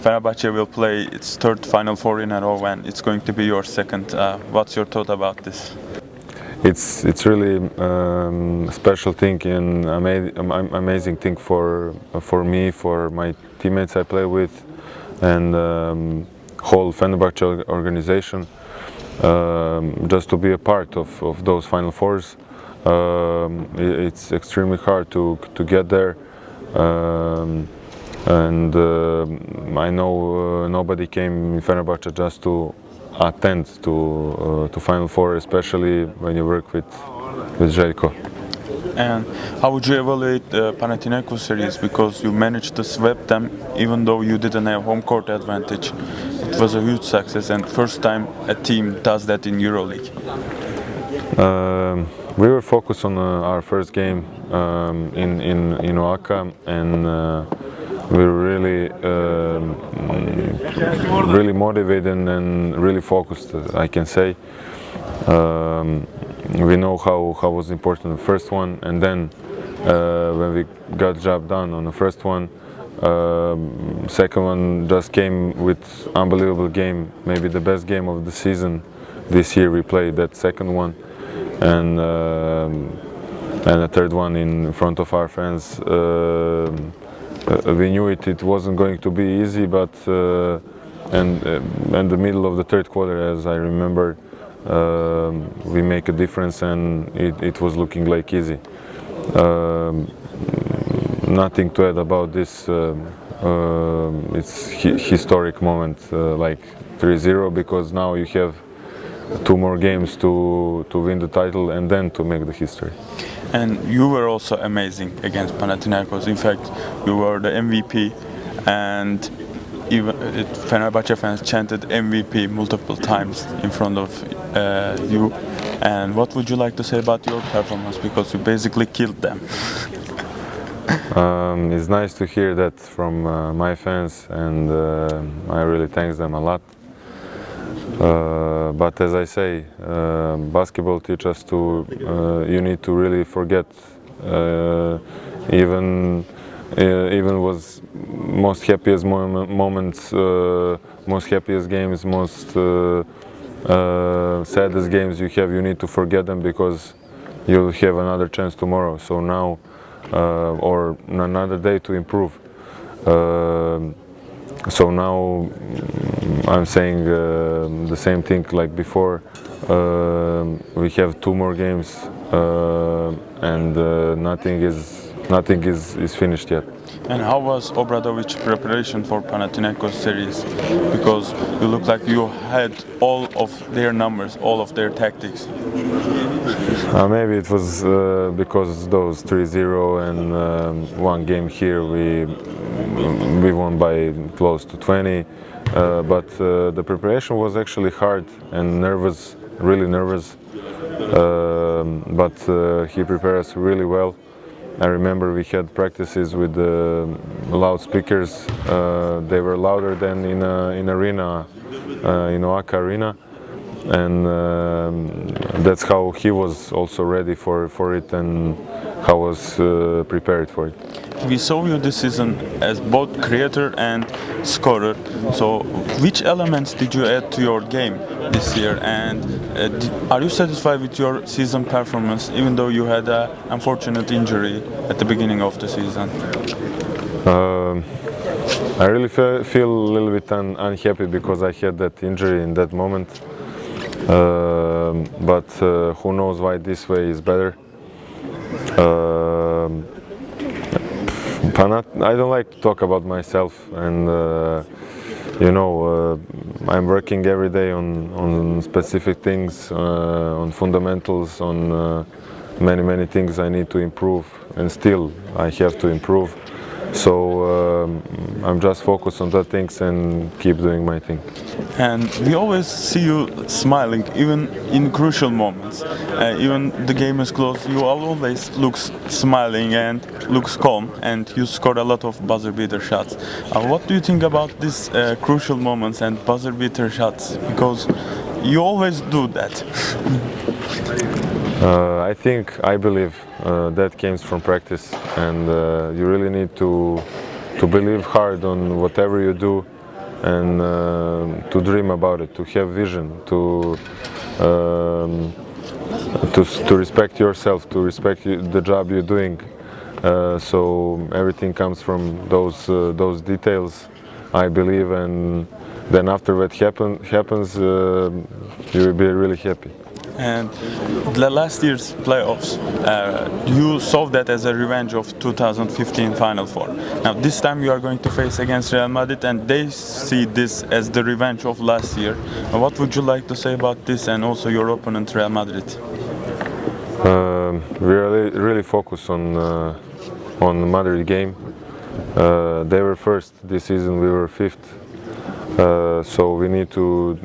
Fenerbahce will play its third Final Four in a row, and it's going to be your second. What's your thought about this? It's really special thing and amazing thing for me, for my teammates I play with, and whole Fenerbahce organization. Just to be a part of those Final Fours, it's extremely hard to get there. And I know nobody came in Fenerbahce just to attend to Final Four, especially when you work with Željko. And how would you evaluate the Panathinaikos series, because you managed to sweep them even though you didn't have home court advantage? It was a huge success, and first time a team does that in EuroLeague. We were focused on our first game in Oaxaca, and we were really motivated and really focused, I can say. We know how was important the first one, and then when we got the job done on the first one, second one just came with unbelievable game, maybe the best game of the season this year. We played that second one, and the third one in front of our fans. We knew it wasn't going to be easy, but in the middle of the third quarter, as I remember, we make a difference, and it was looking like easy. Nothing to add about this. It's historic moment, like 3-0, because now you have 2 more games to win the title and then to make the history. And you were also amazing against Panathinaikos. In fact, you were the MVP, and even Fenerbahce fans chanted MVP multiple times in front of you. And what would you like to say about your performance, because you basically killed them? It's nice to hear that from my fans, and I really thank them a lot. But as I say, basketball teaches us you need to really forget, even was most happiest moments, most happiest games, most saddest games you have, you need to forget them, because you'll have another chance tomorrow. So now, or another day to improve. So now I'm saying the same thing like before. We have 2 more games, and nothing is finished yet. And how was Obradovic's preparation for Panathinaikos series? Because you look like you had all of their numbers, all of their tactics. Maybe it was because those 3-0 and 1 game here we won by close to 20. But the preparation was actually hard and nervous, really nervous. But he prepared us really well. I remember we had practices with loudspeakers. They were louder than in arena, in Oaxaca arena, and that's how he was also ready for it, and how was prepared for it. We saw you this season as both creator and scorer. So, which elements did you add to your game this year? And are you satisfied with your season performance, even though you had an unfortunate injury at the beginning of the season? I really feel a little bit unhappy because I had that injury in that moment. But who knows why this way is better. I don't like to talk about myself, and you know, I'm working every day on specific things, on fundamentals, on many things I need to improve, and still I have to improve. So I'm just focused on that things and keep doing my thing. And we always see you smiling, even in crucial moments. Even the game is close, you always look smiling and looks calm, and you score a lot of buzzer beater shots. What do you think about these crucial moments and buzzer beater shots? Because you always do that. I believe that comes from practice, and you really need to believe hard on whatever you do, and to dream about it, to have vision, to respect yourself, to respect the job you're doing. So everything comes from those details, I believe, and then after that happens, you will be really happy. And the last year's playoffs, you saw that as a revenge of 2015 Final Four. Now this time you are going to face against Real Madrid, and they see this as the revenge of last year. What would you like to say about this and also your opponent Real Madrid? We really focus on the Madrid game. They were first this season, we were fifth. So we need to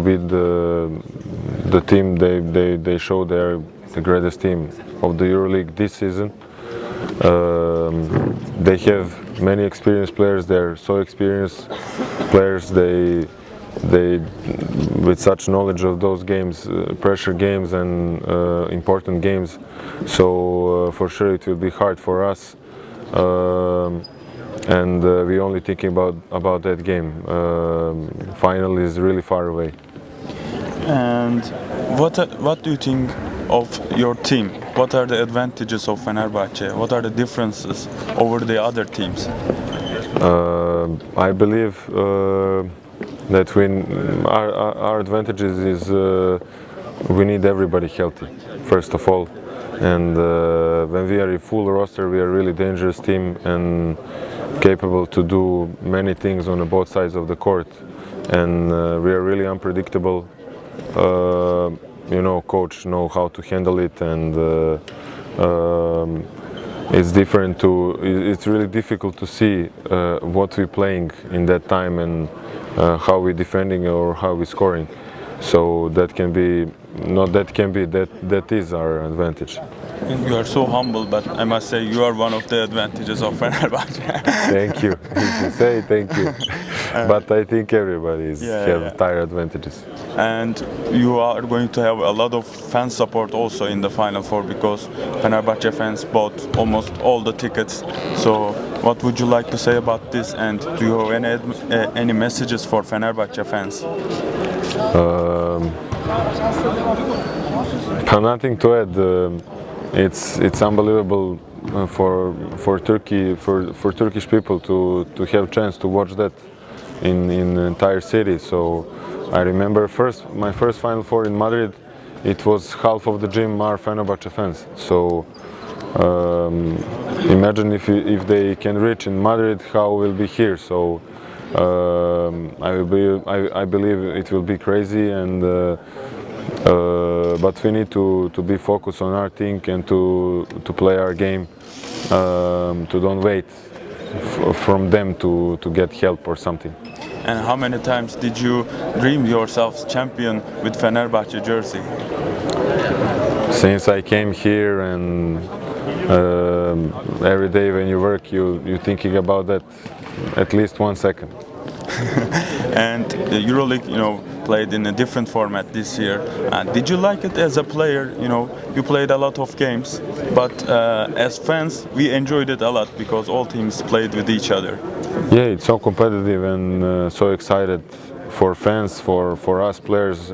beat the team. They show they're the greatest team of the EuroLeague this season. They have many experienced players. They're so experienced players. They with such knowledge of those games, pressure games and important games. So for sure it will be hard for us. And we're only thinking about that game. Final is really far away. And what do you think of your team? What are the advantages of Fenerbahce? What are the differences over the other teams? I believe that our advantages is we need everybody healthy, first of all. And when we are a full roster, we are a really dangerous team and capable to do many things on both sides of the court. And we are really unpredictable. Coach know how to handle it, and it's really difficult to see what we're playing in that time and how we're defending or how we're scoring. So that is our advantage. You are so humble, but I must say you are one of the advantages of Fenerbahce. Thank you. You say thank you. But I think everybody have tire advantages. And you are going to have a lot of fan support also in the Final Four, because Fenerbahce fans bought almost all the tickets. So what would you like to say about this, and do you have any messages for Fenerbahce fans? Nothing to add. It's unbelievable for Turkish people to have chance to watch that in the entire city. So I remember my first Final Four in Madrid. It was half of the gym are Fenerbahce fans. So imagine if they can reach in Madrid, how will be here. So I believe it will be crazy, and but we need to be focused on our thing and to play our game, to don't wait from them to get help or something. And how many times did you dream yourself champion with Fenerbahce jersey? Since I came here, and every day when you work, you're thinking about that at least 1 second. And the EuroLeague, played in a different format this year. Did you like it as a player? You played a lot of games, but as fans, we enjoyed it a lot because all teams played with each other. Yeah, it's so competitive and so excited for fans, for us players.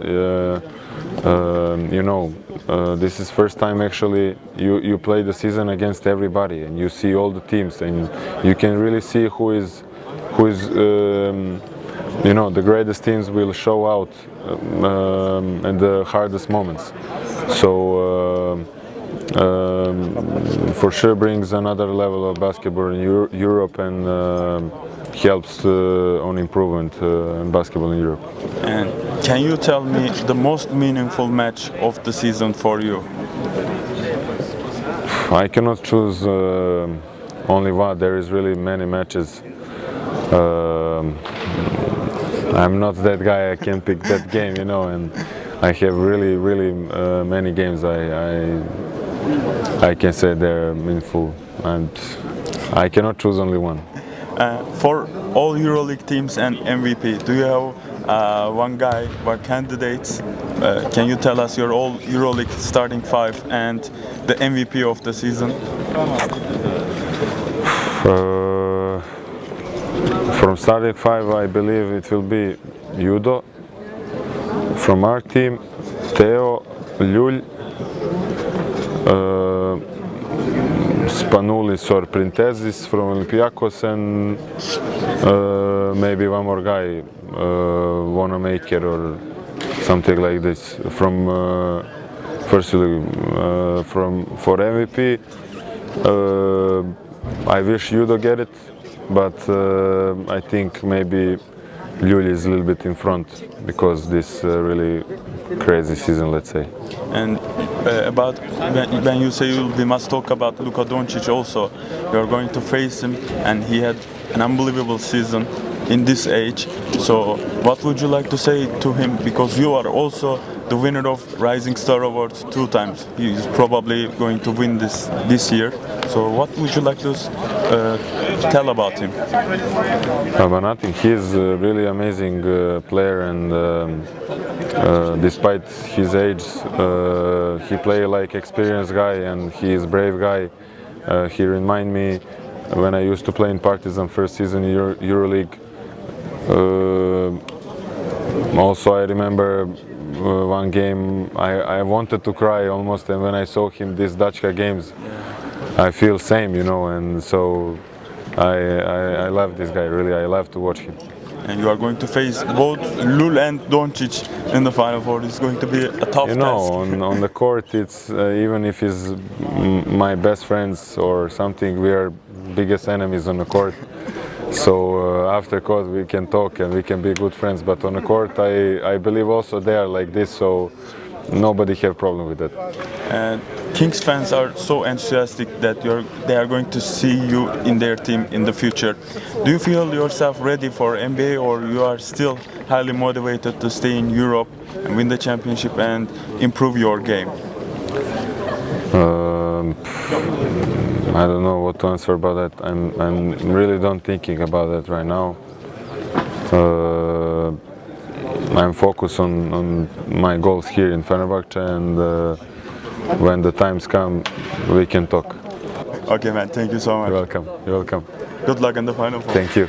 This is first time actually you play the season against everybody, and you see all the teams, and you can really see who is the greatest teams will show out at the hardest moments. So for sure brings another level of basketball in Europe, and helps on improvement in basketball in Europe. And can you tell me the most meaningful match of the season for you? I cannot choose only one. There is really many matches. I'm not that guy. I can pick that game, and I have really many games. I can say they're meaningful, and I cannot choose only one. For all EuroLeague teams and MVP, do you have one guy, one candidates? Can you tell us your all EuroLeague starting five and the MVP of the season? From starting five, I believe it will be Judo from our team, Teo, Ljulj, Spanulis or Printezis from Olympiacos, and maybe one more guy, Wanamaker or something like this from firstly for MVP. I wish Judo get it, but I think maybe Ljulj is a little bit in front because this really crazy season, let's say. And about when you say we must talk about Luka Doncic also, you are going to face him, and he had an unbelievable season in this age. So what would you like to say to him, because you are also the winner of Rising Star Awards 2 times. He is probably going to win this year. So what would you like to tell about him? But nothing. He's a really amazing player, and despite his age, he plays like experienced guy, and he is brave guy. He remind me when I used to play in Partizan first season in Euroleague. Also, I remember one game I wanted to cry almost, and when I saw him these Dačka games, I feel same, you know, and so I love this guy, really. I love to watch him. And you are going to face both Lul and Doncic in the Final Four. It's going to be a tough task. You know, on the court, it's even if he's my best friends or something, we are biggest enemies on the court. So after court we can talk and we can be good friends, but on the court I believe also they are like this, so nobody have problem with that. And Kings fans are so enthusiastic that they are going to see you in their team in the future. Do you feel yourself ready for NBA, or you are still highly motivated to stay in Europe and win the championship and improve your game? I don't know what to answer about that. I'm really don't thinking about that right now. I'm focused on my goals here in Fenerbahce, and when the times come, we can talk. Okay, man. Thank you so much. You're welcome. You're welcome. Good luck in the Final Four. Thank you.